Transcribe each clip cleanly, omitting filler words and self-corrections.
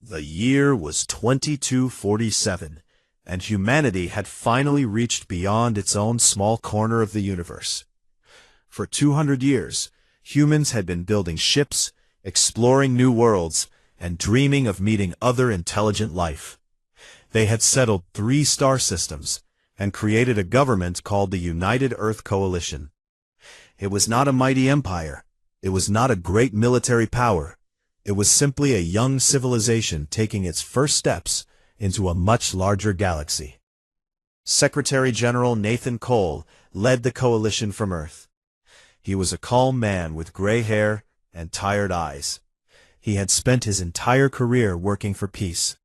The year was 2247, and humanity had finally reached beyond its own small corner of the universe. For 200 years, humans had been building ships, exploring new worlds, and dreaming of meeting other intelligent life. They had settled 3 star systems and created a government called the United Earth Coalition. It was not a mighty empire. It was not a great military power. It was simply a young civilization taking its first steps into a much larger galaxy. Secretary General Nathan Cole led the coalition from Earth. He was a calm man with gray hair and tired eyes. He had spent his entire career working for peace.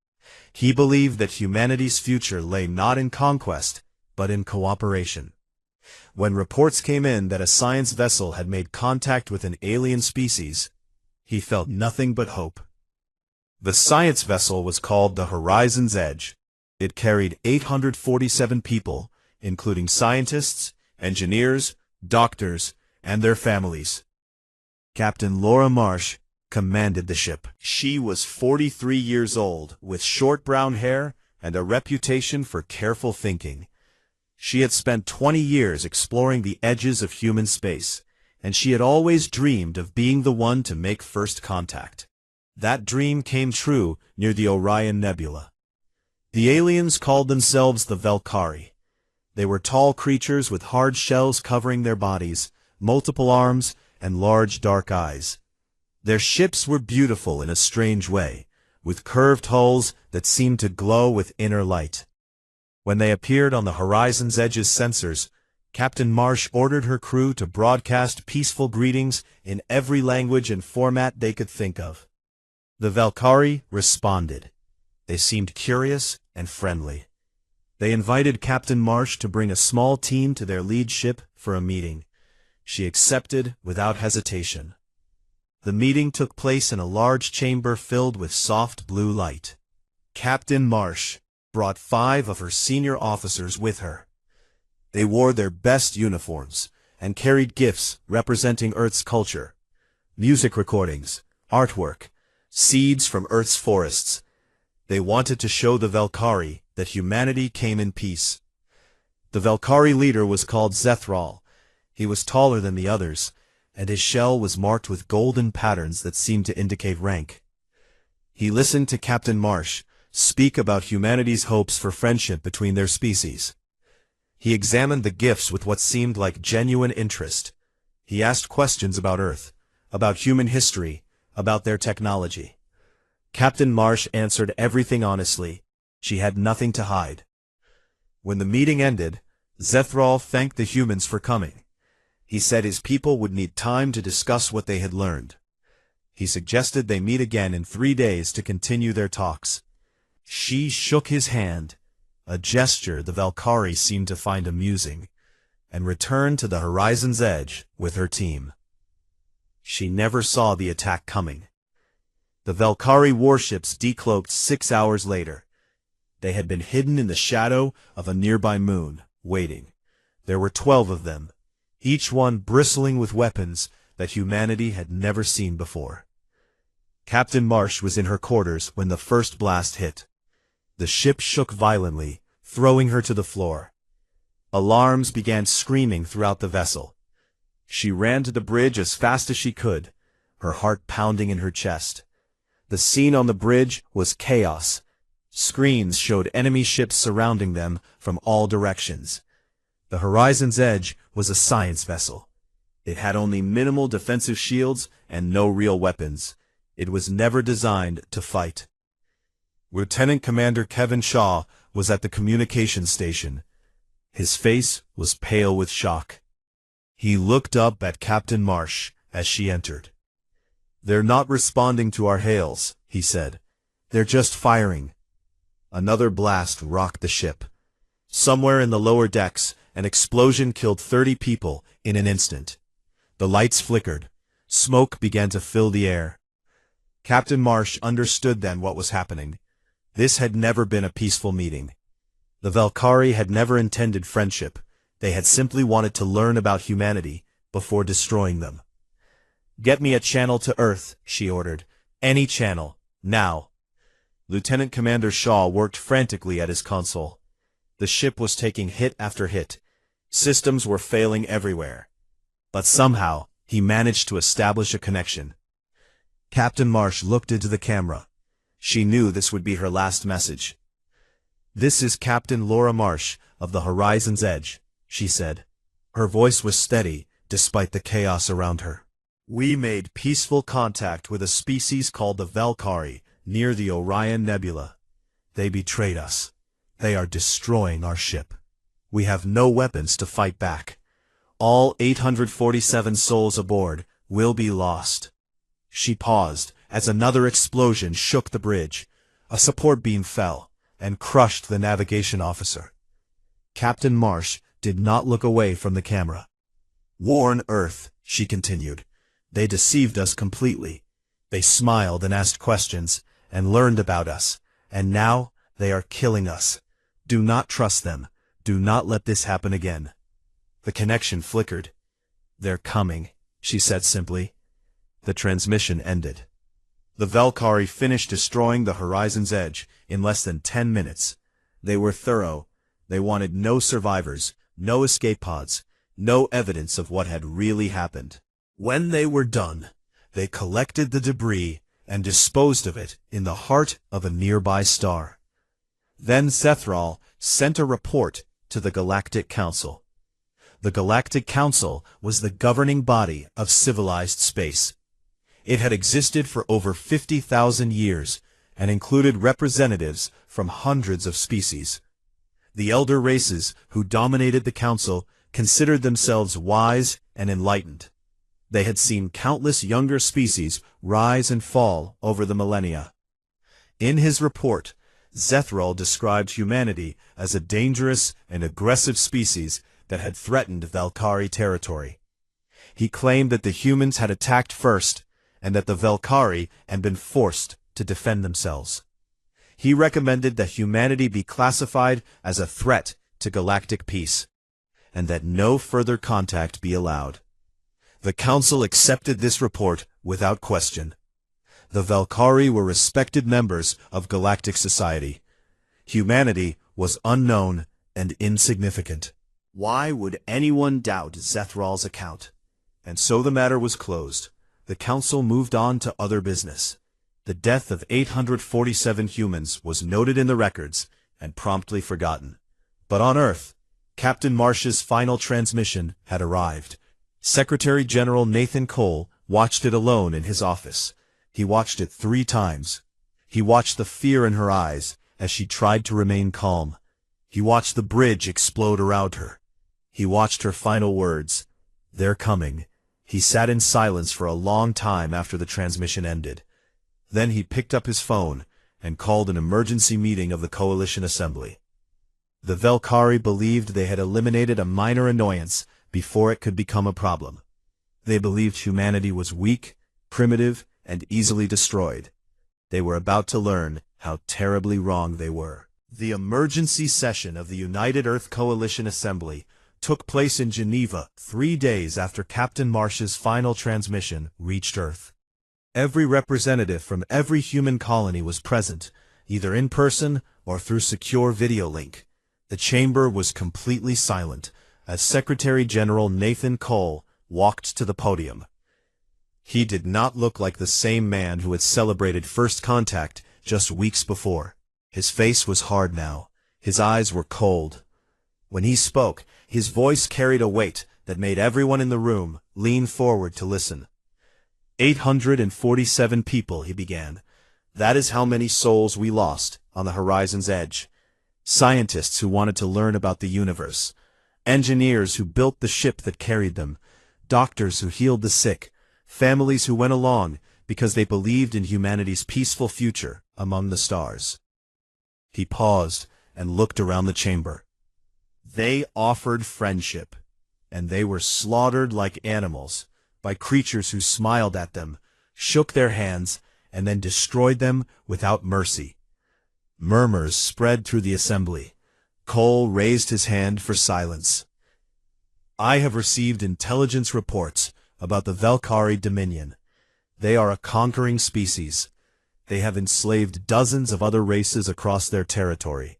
He believed that humanity's future lay not in conquest, but in cooperation. When reports came in that a science vessel had made contact with an alien species, he felt nothing but hope. The science vessel was called the Horizon's Edge. It carried 847 people, including scientists, engineers, doctors, and their families. Captain Laura Marsh commanded the ship. She was 43 years old, with short brown hair and a reputation for careful thinking. She had spent 20 years exploring the edges of human space, and she had always dreamed of being the one to make first contact. That dream came true near the Orion Nebula. The aliens called themselves the Valkyrie. They were tall creatures with hard shells covering their bodies, multiple arms, and large dark eyes. Their ships were beautiful in a strange way, with curved hulls that seemed to glow with inner light. When they appeared on the Horizon's Edge's sensors, Captain Marsh ordered her crew to broadcast peaceful greetings in every language and format they could think of. The Valkyrie responded. They seemed curious and friendly. They invited Captain Marsh to bring a small team to their lead ship for a meeting. She accepted without hesitation. The meeting took place in a large chamber filled with soft blue light. Captain Marsh brought 5 of her senior officers with her. They wore their best uniforms and carried gifts representing Earth's culture, music recordings, artwork, seeds from Earth's forests. They wanted to show the Valkyrie that humanity came in peace. The Valkyrie leader was called Zethral. He was taller than the others, and his shell was marked with golden patterns that seemed to indicate rank. He listened to Captain Marsh speak about humanity's hopes for friendship between their species. He examined the gifts with what seemed like genuine interest. He asked questions about Earth, about human history, about their technology. Captain Marsh answered everything honestly. She had nothing to hide. When the meeting ended, Zethral thanked the humans for coming. He said his people would need time to discuss what they had learned. He suggested they meet again in 3 days to continue their talks. She shook his hand, a gesture the Valkyrie seemed to find amusing, and returned to the Horizon's Edge with her team. She never saw the attack coming. The Valkyrie warships decloaked 6 hours later. They had been hidden in the shadow of a nearby moon, waiting. There were 12 of them, each one bristling with weapons that humanity had never seen before. Captain Marsh was in her quarters when the first blast hit. The ship shook violently, throwing her to the floor. Alarms began screaming throughout the vessel. She ran to the bridge as fast as she could, her heart pounding in her chest. The scene on the bridge was chaos. Screens showed enemy ships surrounding them from all directions. The Horizon's Edge was a science vessel. It had only minimal defensive shields and no real weapons. It was never designed to fight. Lieutenant Commander Kevin Shaw was at the communications station. His face was pale with shock. He looked up at Captain Marsh as she entered. "They're not responding to our hails," he said. "They're just firing." Another blast rocked the ship. Somewhere in the lower decks, an explosion killed 30 people in an instant. The lights flickered. Smoke began to fill the air. Captain Marsh understood then what was happening. This had never been a peaceful meeting. The Valkyrie had never intended friendship. They had simply wanted to learn about humanity before destroying them. "Get me a channel to Earth," she ordered. "Any channel, now." Lieutenant Commander Shaw worked frantically at his console. The ship was taking hit after hit. Systems were failing everywhere. But somehow, he managed to establish a connection. Captain Marsh looked into the camera. She knew this would be her last message. "This is Captain Laura Marsh of the Horizon's Edge," she said. Her voice was steady, despite the chaos around her. "We made peaceful contact with a species called the Valkyrie near the Orion Nebula. They betrayed us. They are destroying our ship. We have no weapons to fight back. All 847 souls aboard will be lost." She paused as another explosion shook the bridge. A support beam fell and crushed the navigation officer. Captain Marsh did not look away from the camera. "Warn Earth," she continued. "They deceived us completely. They smiled and asked questions and learned about us, and now they are killing us. Do not trust them. Do not let this happen again." The connection flickered. "They're coming," she said simply. The transmission ended. The Valkyrie finished destroying the Horizon's Edge in less than 10 minutes. They were thorough. They wanted no survivors, no escape pods, no evidence of what had really happened. When they were done, they collected the debris and disposed of it in the heart of a nearby star. Then Zethral sent a report to the Galactic Council. The Galactic Council was the governing body of civilized space. It had existed for over 50,000 years and included representatives from hundreds of species. The elder races who dominated the council considered themselves wise and enlightened. They had seen countless younger species rise and fall over the millennia. In his report, Zethral described humanity as a dangerous and aggressive species that had threatened Valkyrie territory. He claimed that the humans had attacked first and that the Valkyrie had been forced to defend themselves. He recommended that humanity be classified as a threat to galactic peace, and that no further contact be allowed. The Council accepted this report without question. The Valkyrie were respected members of galactic society. Humanity was unknown and insignificant. Why would anyone doubt Zethral's account? And so the matter was closed. The Council moved on to other business. The death of 847 humans was noted in the records and promptly forgotten. But on Earth, Captain Marsh's final transmission had arrived. Secretary General Nathan Cole watched it alone in his office. He watched it 3 times. He watched the fear in her eyes as she tried to remain calm. He watched the bridge explode around her. He watched her final words, "They're coming." He sat in silence for a long time after the transmission ended. Then he picked up his phone and called an emergency meeting of the Coalition Assembly. The Valkyrie believed they had eliminated a minor annoyance before it could become a problem. They believed humanity was weak, primitive, and easily destroyed. They were about to learn how terribly wrong they were. The emergency session of the United Earth Coalition Assembly took place in Geneva 3 days after Captain Marsh's final transmission reached Earth. Every representative from every human colony was present, either in person or through secure video link. The chamber was completely silent as Secretary General Nathan Cole walked to the podium. He did not look like the same man who had celebrated first contact just weeks before. His face was hard now. His eyes were cold. When he spoke, his voice carried a weight that made everyone in the room lean forward to listen. 847 people, he began. That is how many souls we lost on the Horizon's Edge. Scientists who wanted to learn about the universe. Engineers who built the ship that carried them. Doctors who healed the sick. Families who went along because they believed in humanity's peaceful future among the stars. He paused and looked around the chamber. They offered friendship, and they were slaughtered like animals by creatures who smiled at them, shook their hands, and then destroyed them without mercy. Murmurs spread through the assembly. Cole raised his hand for silence. I have received intelligence reports about the Valkyrie Dominion. They are a conquering species. They have enslaved dozens of other races across their territory.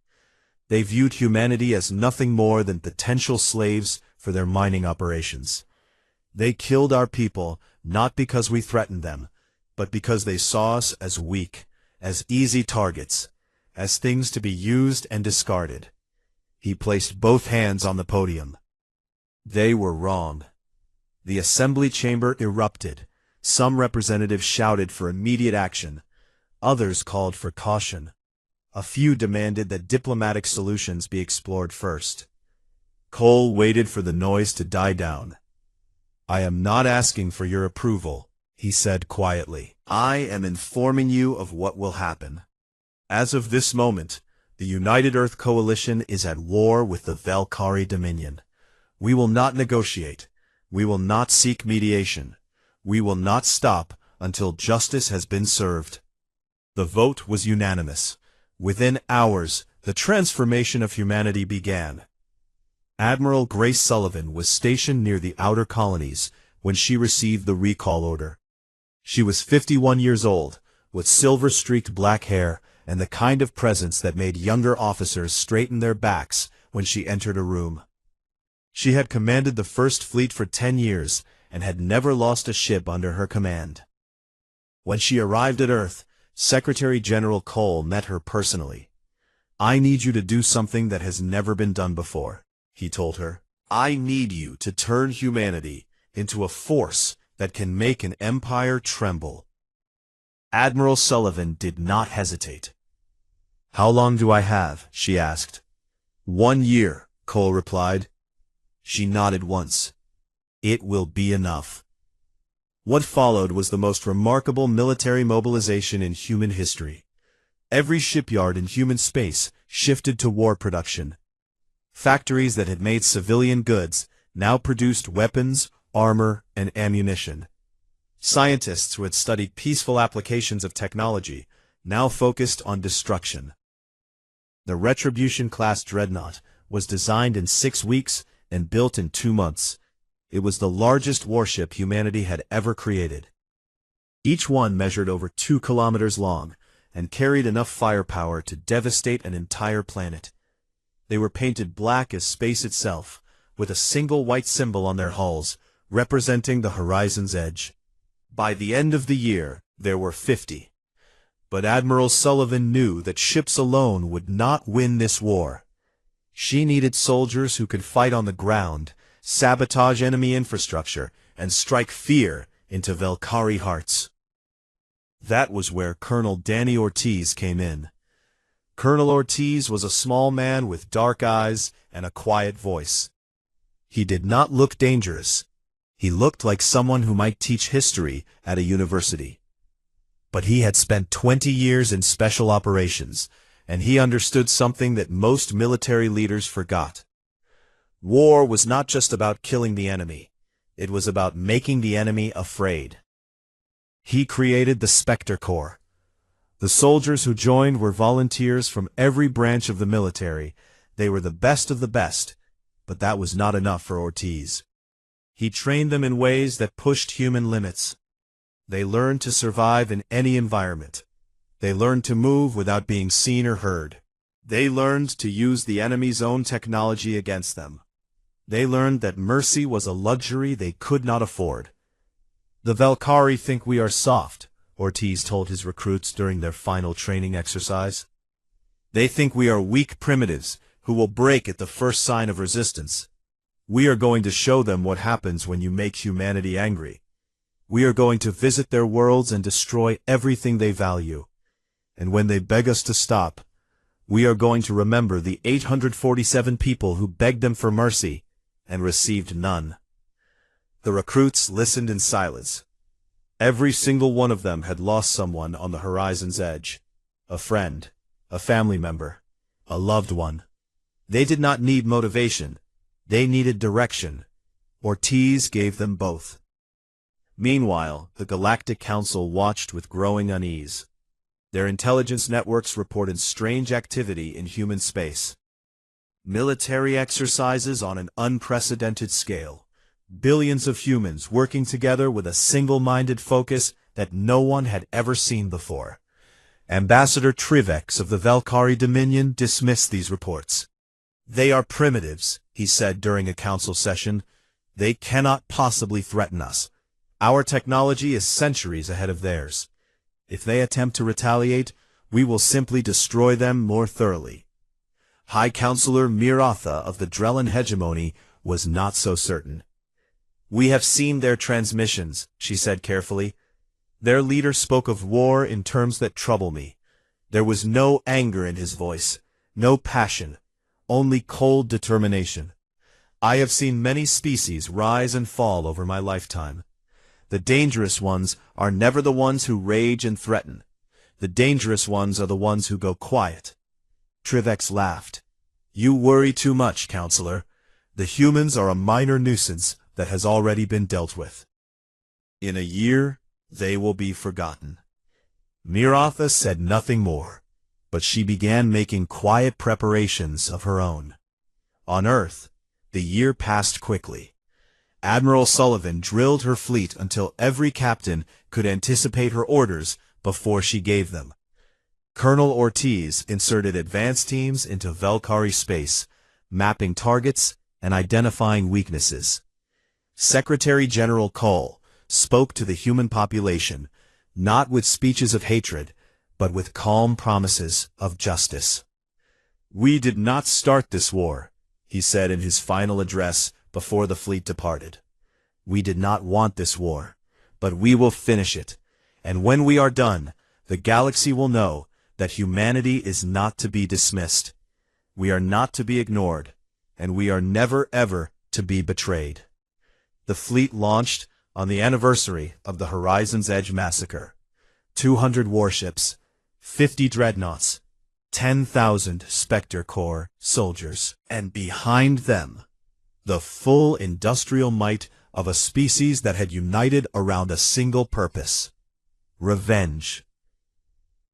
They viewed humanity as nothing more than potential slaves for their mining operations. They killed our people not because we threatened them, but because they saw us as weak, as easy targets, as things to be used and discarded. He placed both hands on the podium. They were wrong. The assembly chamber erupted. Some representatives shouted for immediate action. Others called for caution. A few demanded that diplomatic solutions be explored first. Cole waited for the noise to die down. "I am not asking for your approval," he said quietly. "I am informing you of what will happen. As of this moment, the United Earth Coalition is at war with the Valkyrie Dominion. We will not negotiate. We will not seek mediation. We will not stop until justice has been served." The vote was unanimous. Within hours, the transformation of humanity began. Admiral Grace Sullivan was stationed near the outer colonies when she received the recall order. She was 51 years old, with silver-streaked black hair and the kind of presence that made younger officers straighten their backs when she entered a room. She had commanded the First Fleet for 10 years and had never lost a ship under her command. When she arrived at Earth, Secretary General Cole met her personally. "I need you to do something that has never been done before," he told her. "I need you to turn humanity into a force that can make an empire tremble." Admiral Sullivan did not hesitate. "How long do I have?" she asked. "1 year," Cole replied. She nodded once. "It will be enough." What followed was the most remarkable military mobilization in human history. Every shipyard in human space shifted to war production. Factories that had made civilian goods now produced weapons, armor, and ammunition. Scientists who had studied peaceful applications of technology now focused on destruction. The Retribution-class dreadnought was designed in 6 weeks and built in 2 months. It was the largest warship humanity had ever created. Each one measured over 2 kilometers long and carried enough firepower to devastate an entire planet. They were painted black as space itself, with a single white symbol on their hulls, representing the horizon's edge. By the end of the year, there were 50. But Admiral Sullivan knew that ships alone would not win this war. She needed soldiers who could fight on the ground, sabotage enemy infrastructure, and strike fear into Valkyrie hearts. That was where Colonel Danny Ortiz came in. Colonel Ortiz was a small man with dark eyes and a quiet voice. He did not look dangerous. He looked like someone who might teach history at a university. But he had spent 20 years in special operations, and he understood something that most military leaders forgot. War was not just about killing the enemy. It was about making the enemy afraid. He created the Spectre Corps. The soldiers who joined were volunteers from every branch of the military. They were the best of the best, but that was not enough for Ortiz. He trained them in ways that pushed human limits. They learned to survive in any environment. They learned to move without being seen or heard. They learned to use the enemy's own technology against them. They learned that mercy was a luxury they could not afford. "The Valkyrie think we are soft," Ortiz told his recruits during their final training exercise. "They think we are weak primitives who will break at the first sign of resistance. We are going to show them what happens when you make humanity angry. We are going to visit their worlds and destroy everything they value. And when they beg us to stop, we are going to remember the 847 people who begged them for mercy and received none." The recruits listened in silence. Every single one of them had lost someone on the horizon's edge. A friend, a family member, a loved one. They did not need motivation. They needed direction. Ortiz gave them both. Meanwhile, the Galactic Council watched with growing unease. Their intelligence networks reported strange activity in human space. Military exercises on an unprecedented scale. Billions of humans working together with a single-minded focus that no one had ever seen before. Ambassador Trivex of the Valkyrie Dominion dismissed these reports. "They are primitives," he said during a council session. "They cannot possibly threaten us. Our technology is centuries ahead of theirs. If they attempt to retaliate, we will simply destroy them more thoroughly." High Counselor Miratha of the Drellin hegemony was not so certain. "We have seen their transmissions," she said carefully. "Their leader spoke of war in terms that trouble me. There was no anger in his voice, no passion, only cold determination. I have seen many species rise and fall over my lifetime. The dangerous ones are never the ones who rage and threaten. The dangerous ones are the ones who go quiet." Trivex laughed. "You worry too much, Counselor. The humans are a minor nuisance that has already been dealt with. In a year, they will be forgotten." Miratha said nothing more, but she began making quiet preparations of her own. On Earth, the year passed quickly. Admiral Sullivan drilled her fleet until every captain could anticipate her orders before she gave them. Colonel Ortiz inserted advance teams into Valkyrie space, mapping targets and identifying weaknesses. Secretary General Cole spoke to the human population, not with speeches of hatred, but with calm promises of justice. "We did not start this war," he said in his final address before the fleet departed. "We did not want this war, but we will finish it, and when we are done, the galaxy will know that humanity is not to be dismissed. We are not to be ignored, and we are never ever to be betrayed." The fleet launched on the anniversary of the Horizon's Edge massacre. 200 warships, 50 dreadnoughts, 10,000 Spectre Corps soldiers, and behind them, the full industrial might of a species that had united around a single purpose: revenge.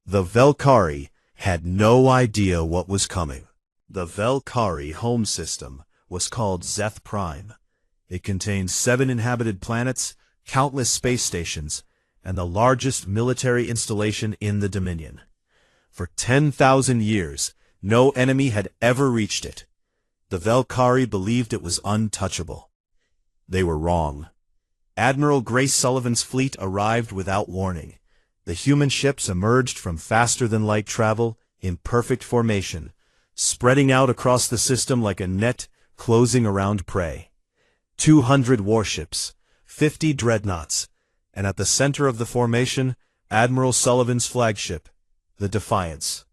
The Valkyrie had no idea what was coming. The Valkyrie home system was called Zeth Prime. It contained 7 inhabited planets, countless space stations, and the largest military installation in the Dominion. For 10,000 years, no enemy had ever reached it. The Valkyrie believed it was untouchable. They were wrong. Admiral Grace Sullivan's fleet arrived without warning. The human ships emerged from faster-than-light travel in perfect formation, spreading out across the system like a net closing around prey. 200 warships, 50 dreadnoughts, and at the center of the formation, Admiral Sullivan's flagship, the Defiance.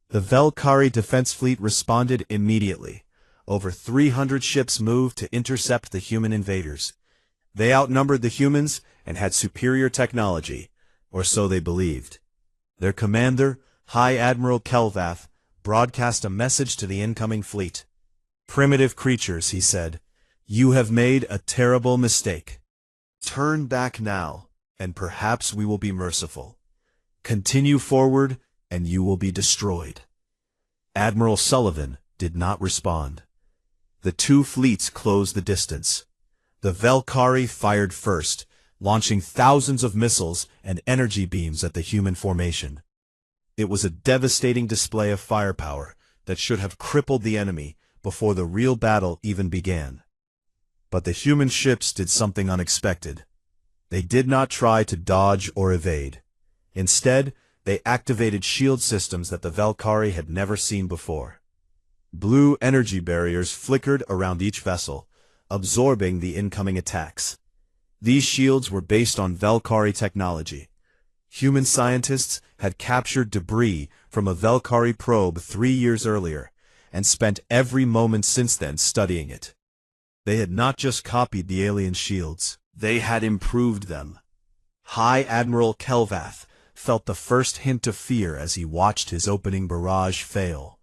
The Valkyrie defense fleet responded immediately. Over 300 ships moved to intercept the human invaders. They outnumbered the humans and had superior technology, or so they believed. Their commander, High Admiral Kelvath, broadcast a message to the incoming fleet. "Primitive creatures," he said, "you have made a terrible mistake. Turn back now, and perhaps we will be merciful. Continue forward, and you will be destroyed." Admiral Sullivan did not respond. The two fleets closed the distance. The Valkyrie fired first, launching thousands of missiles and energy beams at the human formation. It was a devastating display of firepower that should have crippled the enemy before the real battle even began. But the human ships did something unexpected. They did not try to dodge or evade. Instead, they activated shield systems that the Valkyrie had never seen before. Blue energy barriers flickered around each vessel, absorbing the incoming attacks. These shields were based on Valkyrie technology. Human scientists had captured debris from a Valkyrie probe 3 years earlier, and spent every moment since then studying it. They had not just copied the alien shields, they had improved them. High Admiral Kelvath felt the first hint of fear as he watched his opening barrage fail.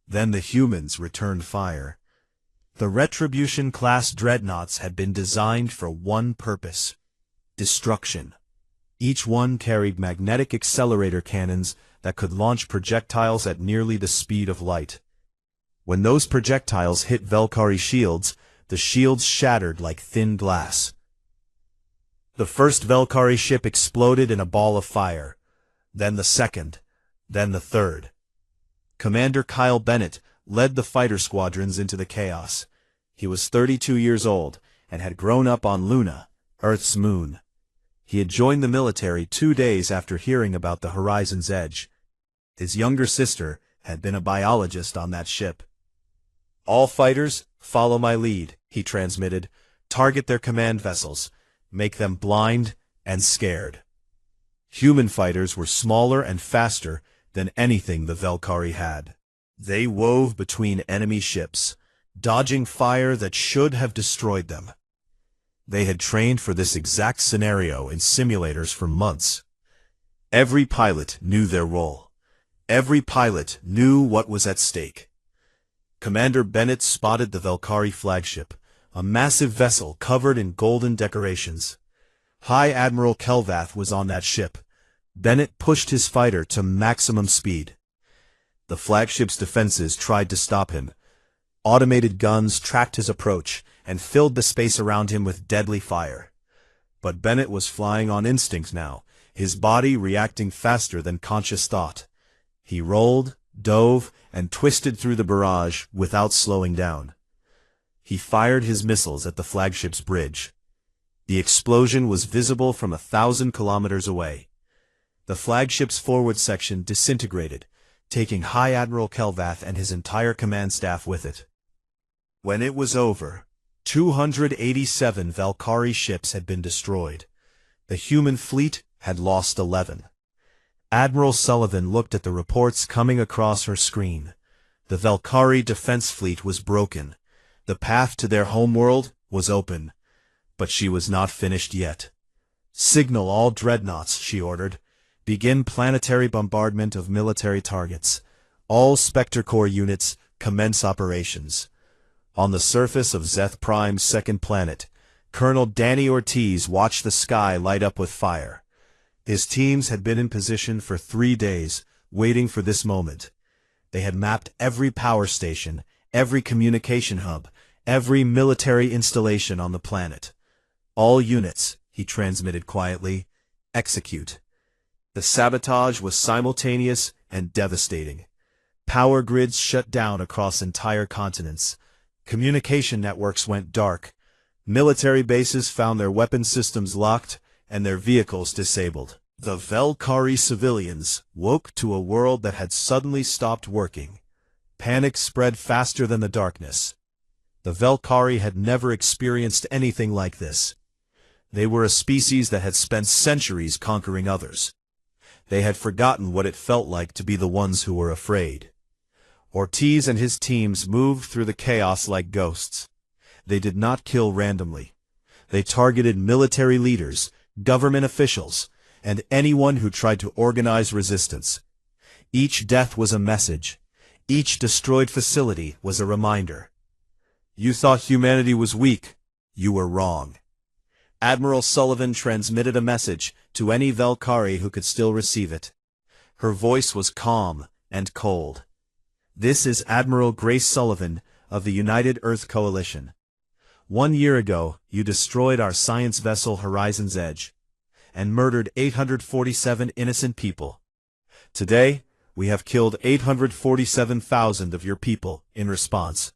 Then the humans returned fire. The Retribution-class dreadnoughts had been designed for one purpose: destruction. Each one carried magnetic accelerator cannons that could launch projectiles at nearly the speed of light. When those projectiles hit Valkyrie shields, the shields shattered like thin glass. The first Valkyrie ship exploded in a ball of fire. then the second, then the third. Commander Kyle Bennett led the fighter squadrons into the chaos. He was 32 years old and had grown up on Luna, Earth's moon. He had joined the military 2 days after hearing about the Horizon's Edge. His younger sister had been a biologist on that ship. "All fighters, follow my lead," he transmitted. "Target their command vessels. Make them blind and scared." Human fighters were smaller and faster than anything the Velkhari had. They wove between enemy ships, dodging fire that should have destroyed them. They had trained for this exact scenario in simulators for months. Every pilot knew their role. Every pilot knew what was at stake. Commander Bennett spotted the Velkhari flagship, a massive vessel covered in golden decorations. High Admiral Kelvath was on that ship. Bennett pushed his fighter to maximum speed. The flagship's defenses tried to stop him. Automated guns tracked his approach and filled the space around him with deadly fire. But Bennett was flying on instinct now, his body reacting faster than conscious thought. He rolled, dove, and twisted through the barrage without slowing down. He fired his missiles at the flagship's bridge. The explosion was visible from 1,000 kilometers away. The flagship's forward section disintegrated, taking High Admiral Kelvath and his entire command staff with it. When it was over, 287 Velkhari ships had been destroyed. The human fleet had lost 11. Admiral Sullivan looked at the reports coming across her screen. The Velkhari defense fleet was broken. The path to their homeworld was open. But she was not finished yet. "Signal all dreadnoughts," she ordered. "Begin planetary bombardment of military targets. All Spectre Corps units commence operations." On the surface of Zeth Prime's second planet, Colonel Danny Ortiz watched the sky light up with fire. His teams had been in position for 3 days, waiting for this moment. They had mapped every power station, every communication hub, every military installation on the planet. "All units," he transmitted quietly, "execute." The sabotage was simultaneous and devastating. Power grids shut down across entire continents. Communication networks went dark. Military bases found their weapon systems locked and their vehicles disabled. The Velkhari civilians woke to a world that had suddenly stopped working. Panic spread faster than the darkness. The Velkhari had never experienced anything like this. They were a species that had spent centuries conquering others. They had forgotten what it felt like to be the ones who were afraid. Ortiz and his teams moved through the chaos like ghosts. They did not kill randomly. They targeted military leaders, government officials, and anyone who tried to organize resistance. Each death was a message. Each destroyed facility was a reminder. "You thought humanity was weak. You were wrong." Admiral Sullivan transmitted a message to any Velkhari who could still receive it. Her voice was calm and cold. "This is Admiral Grace Sullivan of the United Earth Coalition. 1 year ago, you destroyed our science vessel Horizon's Edge and murdered 847 innocent people. Today, we have killed 847,000 of your people in response.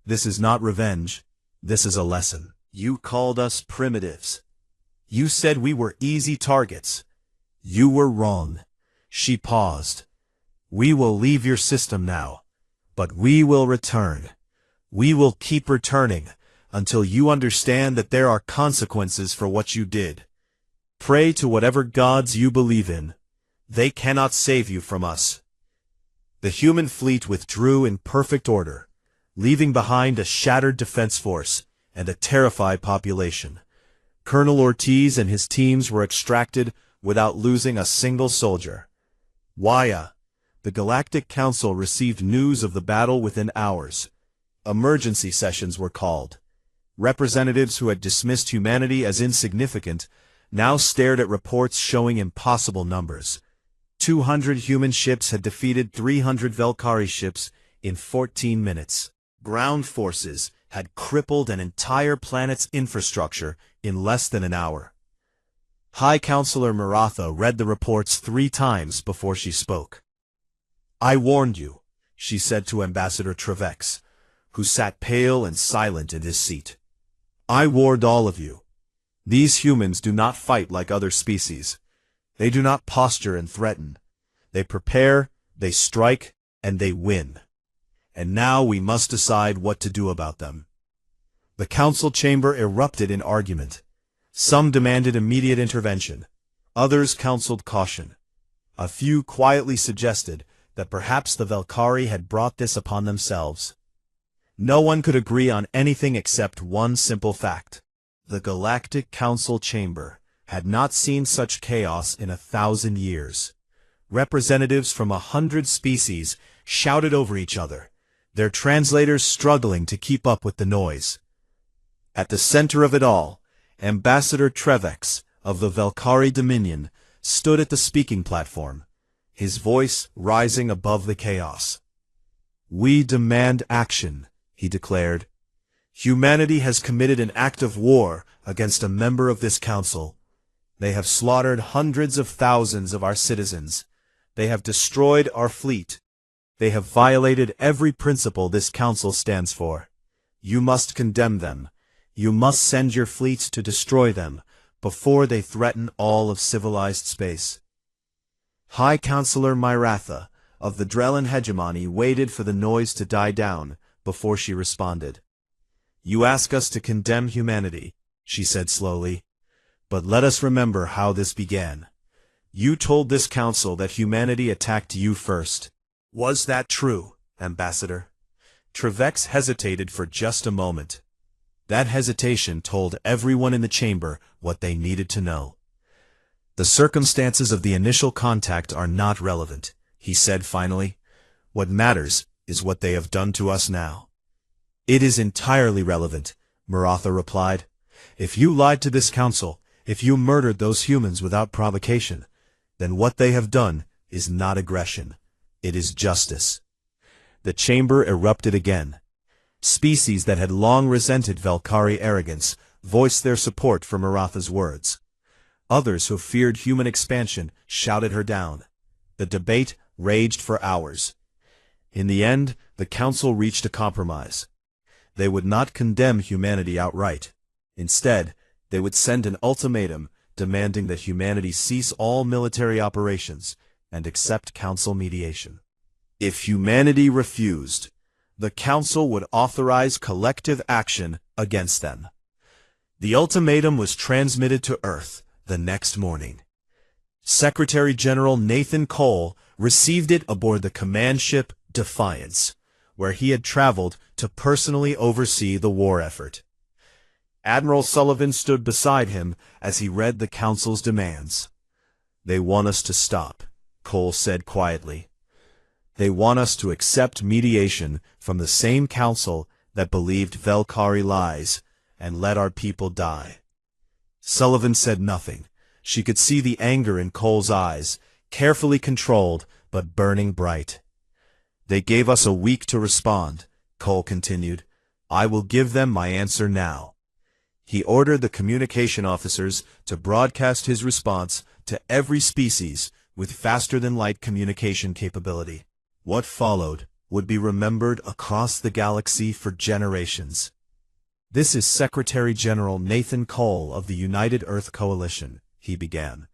This is not revenge. This is a lesson. You called us primitives. You said we were easy targets. You were wrong." She paused. "We will leave your system now, but we will return. We will keep returning until you understand that there are consequences for what you did. Pray to whatever gods you believe in. They cannot save you from us." The human fleet withdrew in perfect order, leaving behind a shattered defense force and a terrified population. Colonel Ortiz and his teams were extracted without losing a single soldier. Waya, the Galactic Council received news of the battle within hours. Emergency sessions were called. Representatives who had dismissed humanity as insignificant now stared at reports showing impossible numbers. 200 human ships had defeated 300 Velkhari ships in 14 minutes. Ground forces had crippled an entire planet's infrastructure in less than an hour. High Counselor Maratha read the reports 3 times before she spoke. "I warned you," she said to Ambassador Trevex, who sat pale and silent in his seat. "I warned all of you. These humans do not fight like other species. They do not posture and threaten. They prepare, they strike, and they win. And now we must decide what to do about them." The council chamber erupted in argument. Some demanded immediate intervention. Others counseled caution. A few quietly suggested that perhaps the Valkyrie had brought this upon themselves. No one could agree on anything except one simple fact. The Galactic Council Chamber had not seen such chaos in 1,000 years. Representatives from 100 species shouted over each other, their translators struggling to keep up with the noise. At the center of it all, Ambassador Trevex of the Valkyrie Dominion stood at the speaking platform, his voice rising above the chaos. "We demand action," he declared. "Humanity has committed an act of war against a member of this council. They have slaughtered hundreds of thousands of our citizens. They have destroyed our fleet. They have violated every principle this council stands for. You must condemn them. You must send your fleets to destroy them before they threaten all of civilized space." High Counselor Myratha of the Drellin hegemony waited for the noise to die down before she responded. "You ask us to condemn humanity," she said slowly, "but let us remember how this began. You told this council that humanity attacked you first. Was that true, Ambassador?" Trevex hesitated for just a moment. That hesitation told everyone in the chamber what they needed to know. "The circumstances of the initial contact are not relevant," he said finally. "What matters is what they have done to us now." "It is entirely relevant," Maratha replied. "If you lied to this council, if you murdered those humans without provocation, then what they have done is not aggression. It is justice." The chamber erupted again. Species that had long resented Valkyrie arrogance voiced their support for Maratha's words. Others who feared human expansion shouted her down. The debate raged for hours. In the end, the council reached a compromise. They would not condemn humanity outright. Instead, they would send an ultimatum demanding that humanity cease all military operations and accept council mediation. If humanity refused, the council would authorize collective action against them. The ultimatum was transmitted to Earth the next morning. Secretary General Nathan Cole received it aboard the command ship Defiance, where he had traveled to personally oversee the war effort. Admiral Sullivan stood beside him as he read the council's demands. "They want us to stop," Cole said quietly. "They want us to accept mediation from the same council that believed Valkyrie lies and let our people die." Sullivan said nothing. She could see the anger in Cole's eyes, carefully controlled but burning bright. "They gave us a week to respond," Cole continued. "I will give them my answer now." He ordered the communication officers to broadcast his response to every species with faster-than-light communication capability. What followed would be remembered across the galaxy for generations. "This is Secretary General Nathan Cole of the United Earth Coalition," he began.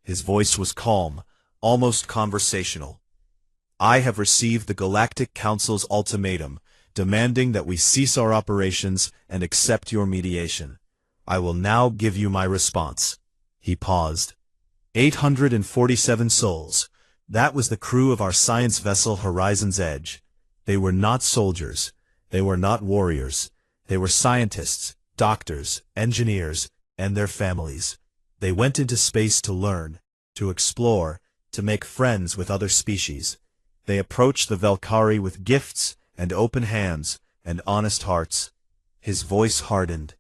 His voice was calm, almost conversational. "I have received the Galactic Council's ultimatum, demanding that we cease our operations and accept your mediation. I will now give you my response." He paused. 847 souls. That was the crew of our science vessel Horizon's Edge. They were not soldiers. They were not warriors. They were scientists, doctors, engineers, and their families. They went into space to learn, to explore, to make friends with other species. They approached the Valkyrie with gifts and open hands and honest hearts. His voice hardened.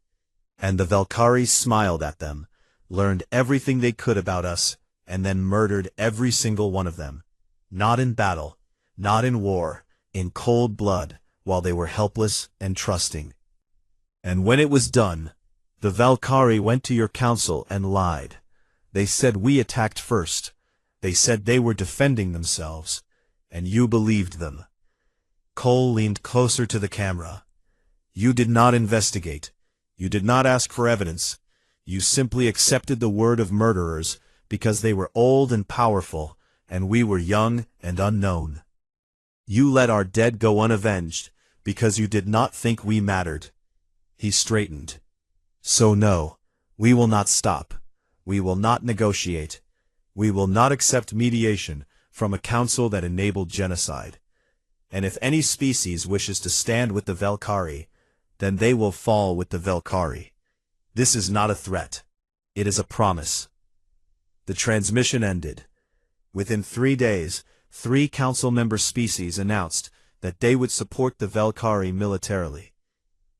And the Valkyrie smiled at them, learned everything they could about us, and then murdered every single one of them. Not in battle, not in war, in cold blood, while they were helpless and trusting. And when it was done, the Valkyrie went to your council and lied. They said we attacked first. They said they were defending themselves. And you believed them. Cole leaned closer to the camera. You did not investigate. You did not ask for evidence. You simply accepted the word of murderers because they were old and powerful, and we were young and unknown. You let our dead go unavenged because you did not think we mattered. He straightened. So no, we will not stop. We will not negotiate. We will not accept mediation from a council that enabled genocide. And if any species wishes to stand with the Velkhari, then they will fall with the Velkhari. This is not a threat. It is a promise. The transmission ended. Within 3 days, 3 council member species announced that they would support the Velkhari militarily.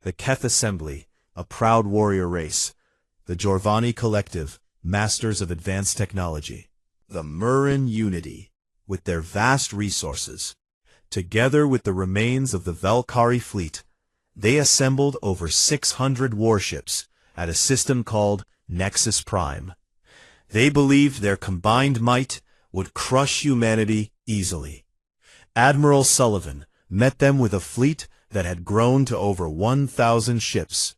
The Keth Assembly, a proud warrior race. The Jorvani Collective, masters of advanced technology. The Murin Unity, with their vast resources. Together with the remains of the Velkhari fleet, they assembled over 600 warships at a system called Nexus Prime. They believed their combined might would crush humanity easily. Admiral Sullivan met them with a fleet that had grown to over 1,000 ships.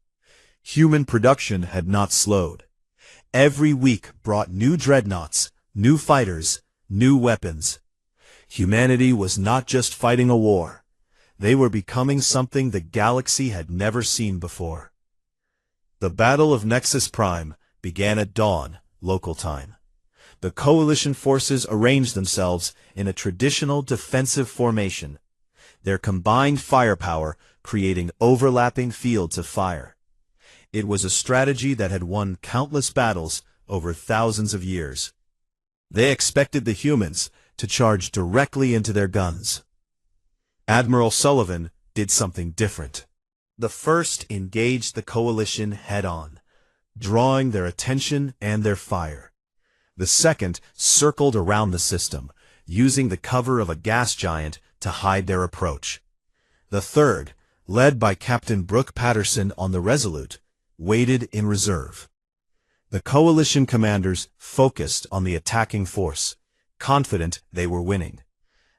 Human production had not slowed. Every week brought new dreadnoughts, new fighters, new weapons. Humanity was not just fighting a war. They were becoming something the galaxy had never seen before. The Battle of Nexus Prime began at dawn, local time. The coalition forces arranged themselves in a traditional defensive formation, their combined firepower creating overlapping fields of fire. It was a strategy that had won countless battles over thousands of years. They expected the humans to charge directly into their guns. Admiral Sullivan did something different. The first engaged the coalition head-on, drawing their attention and their fire. The second circled around the system, using the cover of a gas giant to hide their approach. The third, led by Captain Brooke Patterson on the Resolute, waited in reserve. The coalition commanders focused on the attacking force, confident they were winning.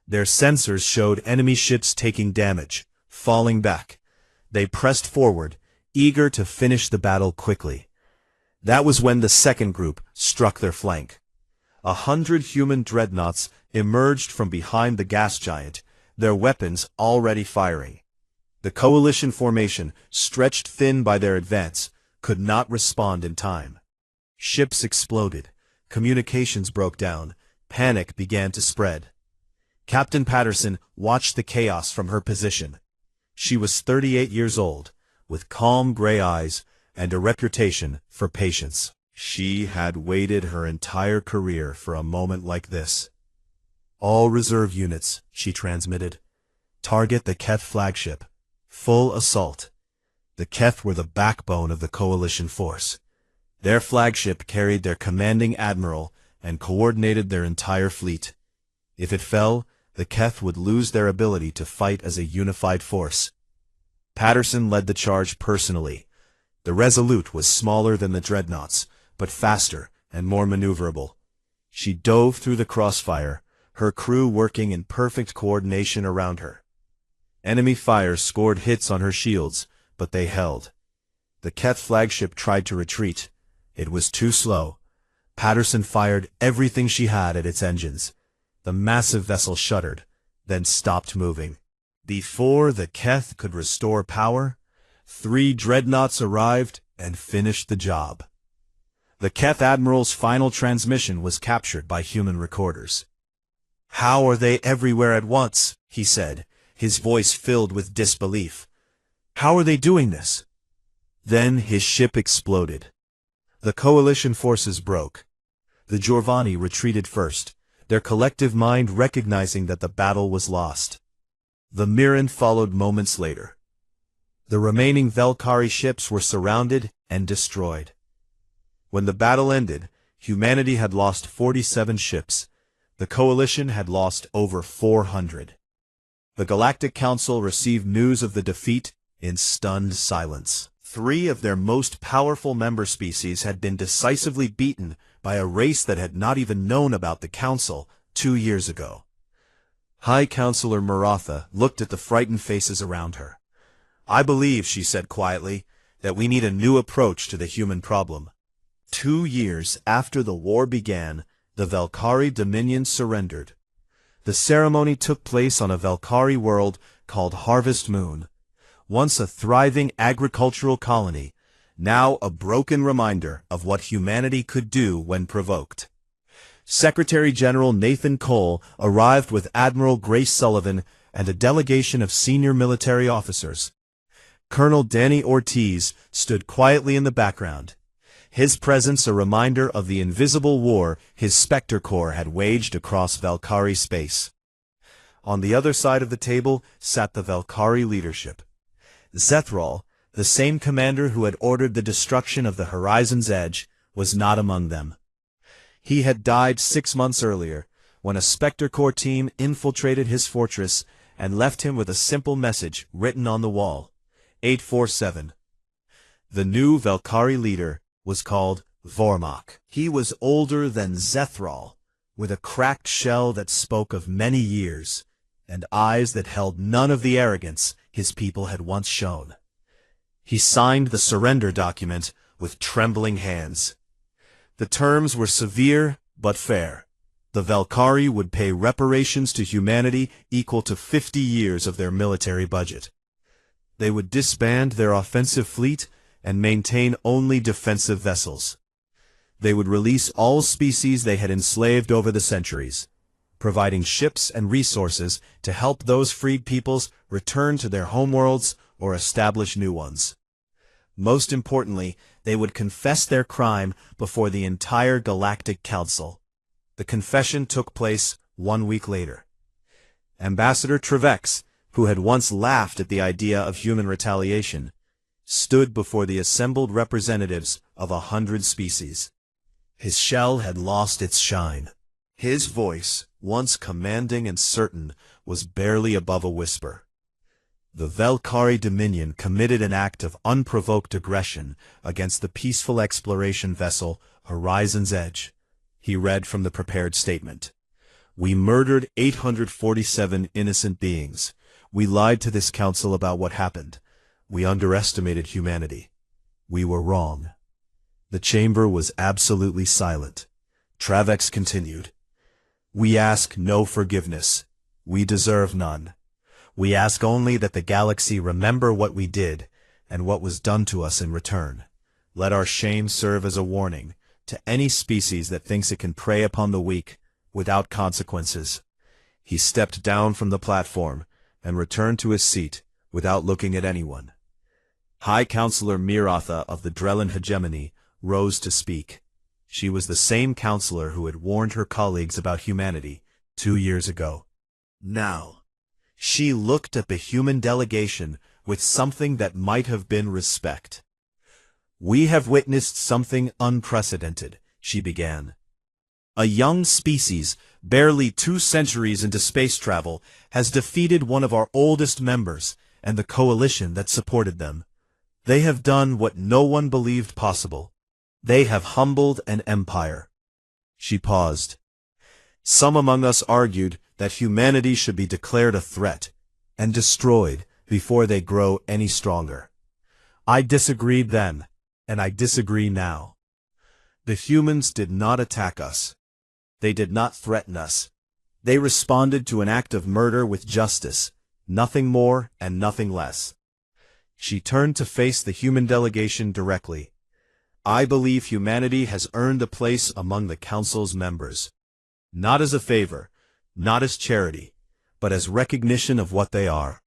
Their sensors showed enemy ships taking damage, falling back. They pressed forward, eager to finish the battle quickly. That was when the second group struck their flank. 100 human dreadnoughts emerged from behind the gas giant, their weapons already firing. The coalition formation, stretched thin by their advance, could not respond in time. Ships exploded, communications broke down, panic began to spread. Captain Patterson watched the chaos from her position. She was 38 years old, with calm gray eyes and a reputation for patience. She had waited her entire career for a moment like this. All reserve units, she transmitted. Target the Keth flagship. Full assault. The Keth were the backbone of the coalition force. Their flagship carried their commanding admiral and coordinated their entire fleet. If it fell, the Keth would lose their ability to fight as a unified force. Patterson led the charge personally. The Resolute was smaller than the dreadnoughts, but faster and more maneuverable. She dove through the crossfire, her crew working in perfect coordination around her. Enemy fire scored hits on her shields, but they held. The Keth flagship tried to retreat. It was too slow. Patterson fired everything she had at its engines. The massive vessel shuddered, then stopped moving. Before the Keth could restore power, 3 dreadnoughts arrived and finished the job. The Keth Admiral's final transmission was captured by human recorders. "How are they everywhere at once?" he said, his voice filled with disbelief. "How are they doing this?" Then his ship exploded. The coalition forces broke. The Jorvani retreated first, their collective mind recognizing that the battle was lost. The Mirren followed moments later. The remaining Velkhari ships were surrounded and destroyed. When the battle ended, humanity had lost 47 ships. The coalition had lost over 400. The Galactic Council received news of the defeat in stunned silence. 3 of their most powerful member species had been decisively beaten by a race that had not even known about the Council 2 years ago. High Counselor Maratha looked at the frightened faces around her. "I believe," she said quietly, "that we need a new approach to the human problem." 2 years after the war began, the Valkyrie Dominion surrendered. The ceremony took place on a Valkyrie world called Harvest Moon, once a thriving agricultural colony, now a broken reminder of what humanity could do when provoked. Secretary General Nathan Cole arrived with Admiral Grace Sullivan and a delegation of senior military officers. Colonel Danny Ortiz stood quietly in the background, his presence a reminder of the invisible war his Spectre Corps had waged across Valkyrie space. On the other side of the table sat the Valkyrie leadership. Zethral, the same commander who had ordered the destruction of the Horizon's Edge, was not among them. He had died 6 months earlier, when a Spectre Corps team infiltrated his fortress and left him with a simple message written on the wall: 847. The new Valkyrie leader was called Vormak. He was older than Zethral, with a cracked shell that spoke of many years, and eyes that held none of the arrogance his people had once shown. He signed the surrender document with trembling hands. The terms were severe but fair. The Valkyrie would pay reparations to humanity equal to 50 years of their military budget. They would disband their offensive fleet and maintain only defensive vessels. They would release all species they had enslaved over the centuries, providing ships and resources to help those freed peoples return to their homeworlds or establish new ones. Most importantly, they would confess their crime before the entire Galactic Council. The confession took place 1 week later. Ambassador Trevex, who had once laughed at the idea of human retaliation, stood before the assembled representatives of 100 species. His shell had lost its shine. His voice, once commanding and certain, was barely above a whisper. The Valkyrie Dominion committed an act of unprovoked aggression against the peaceful exploration vessel Horizon's Edge. He read from the prepared statement. "We murdered 847 innocent beings. We lied to this council about what happened. We underestimated humanity. We were wrong." The chamber was absolutely silent. Travex continued. "We ask no forgiveness. We deserve none. We ask only that the galaxy remember what we did and what was done to us in return. Let our shame serve as a warning to any species that thinks it can prey upon the weak without consequences." He stepped down from the platform and returned to his seat without looking at anyone. High Counselor Miratha of the Drellin hegemony rose to speak. She was the same counselor who had warned her colleagues about humanity 2 years ago. Now, she looked at the human delegation with something that might have been respect. "We have witnessed something unprecedented," she began. "A young species, barely 2 centuries into space travel, has defeated one of our oldest members and the coalition that supported them. They have done what no one believed possible. They have humbled an empire." She paused. "Some among us argued that humanity should be declared a threat and destroyed before they grow any stronger. I disagreed then, and I disagree now. The humans did not attack us. They did not threaten us. They responded to an act of murder with justice, nothing more and nothing less." She turned to face the human delegation directly. "I believe humanity has earned a place among the Council's members. Not as a favor, not as charity, but as recognition of what they are.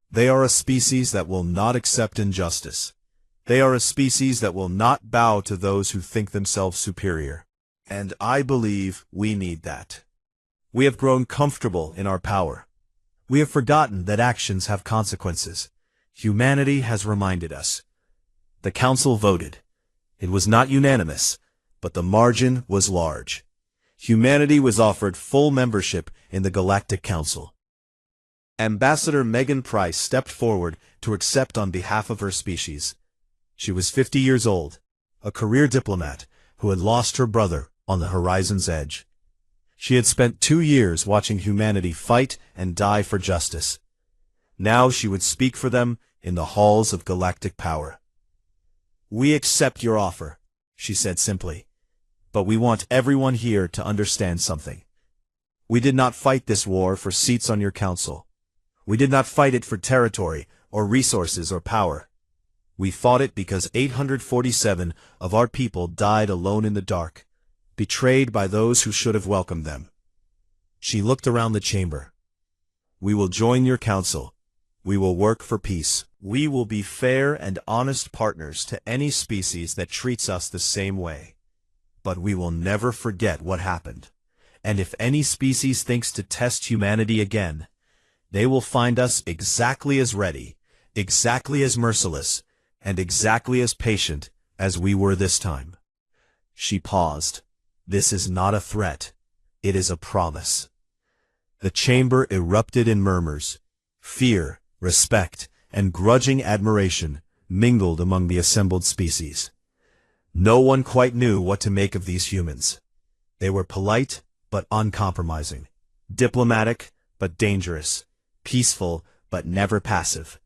They are a species that will not accept injustice. They are a species that will not bow to those who think themselves superior. And I believe we need that. We have grown comfortable in our power. We have forgotten that actions have consequences. Humanity has reminded us." The Council voted. It was not unanimous, but the margin was large. Humanity was offered full membership in the Galactic Council. Ambassador Megan Price stepped forward to accept on behalf of her species. She was 50 years old, a career diplomat who had lost her brother on the horizon's edge. She had spent 2 years watching humanity fight and die for justice. Now she would speak for them in the halls of galactic power. "We accept your offer," she said simply, "but we want everyone here to understand something. We did not fight this war for seats on your council. We did not fight it for territory or resources or power. We fought it because 847 of our people died alone in the dark, betrayed by those who should have welcomed them." She looked around the chamber. "We will join your council. We will work for peace. We will be fair and honest partners to any species that treats us the same way. But we will never forget what happened. And if any species thinks to test humanity again, they will find us exactly as ready, exactly as merciless, and exactly as patient as we were this time." She paused. "This is not a threat. It is a promise." The chamber erupted in murmurs. Fear, respect, and grudging admiration mingled among the assembled species. No one quite knew what to make of these humans. They were polite but uncompromising, diplomatic but dangerous, peaceful but never passive.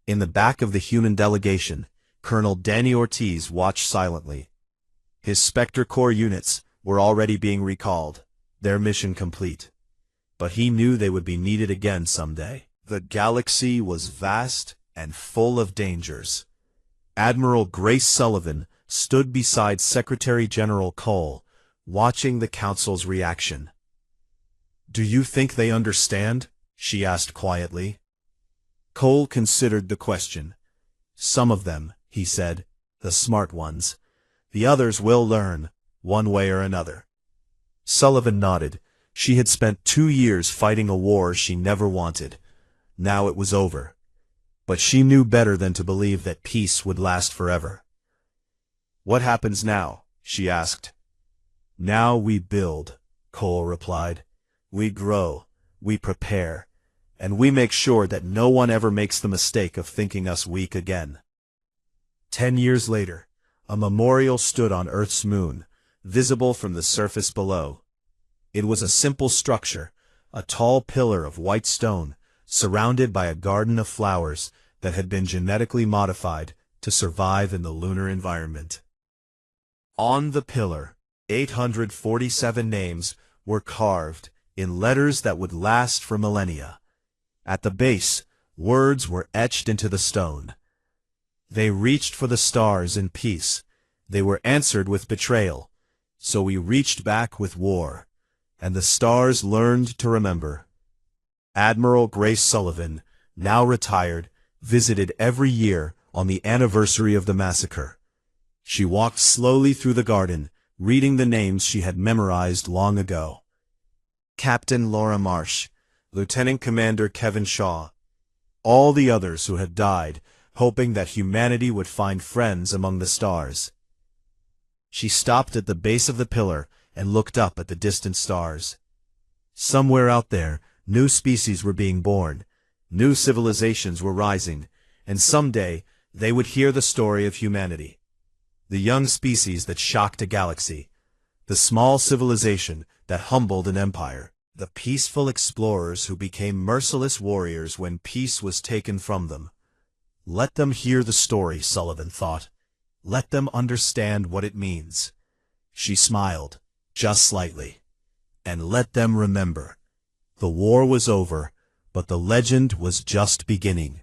In the back of the human delegation, Colonel Danny Ortiz watched silently. His Spectre Corps units were already being recalled, their mission complete. But he knew they would be needed again someday. The galaxy was vast and full of dangers. Admiral Grace Sullivan stood beside Secretary General Cole, watching the council's reaction. "Do you think they understand?" she asked quietly. Cole considered the question. "Some of them," he said, "the smart ones. The others will learn, one way or another." Sullivan nodded. She had spent 2 years fighting a war she never wanted. Now it was over. But she knew better than to believe that peace would last forever. "What happens now?" she asked. "Now we build," Cole replied. "We grow, we prepare, and we make sure that no one ever makes the mistake of thinking us weak again." 10 years later, a memorial stood on Earth's moon, visible from the surface below. It was a simple structure, a tall pillar of white stone, surrounded by a garden of flowers that had been genetically modified to survive in the lunar environment. On the pillar, 847 names were carved in letters that would last for millennia. At the base, words were etched into the stone. They reached for the stars in peace. They were answered with betrayal. So we reached back with war, and the stars learned to remember. Admiral Grace Sullivan, now retired, visited every year on the anniversary of the massacre. She walked slowly through the garden, reading the names she had memorized long ago. Captain Laura Marsh, Lieutenant Commander Kevin Shaw, all the others who had died, hoping that humanity would find friends among the stars. She stopped at the base of the pillar and looked up at the distant stars. Somewhere out there, new species were being born, new civilizations were rising, and someday they would hear the story of humanity. The young species that shocked a galaxy, the small civilization that humbled an empire, the peaceful explorers who became merciless warriors when peace was taken from them. Let them hear the story, Sullivan thought. Let them understand what it means. She smiled, just slightly. And let them remember. The war was over, but the legend was just beginning.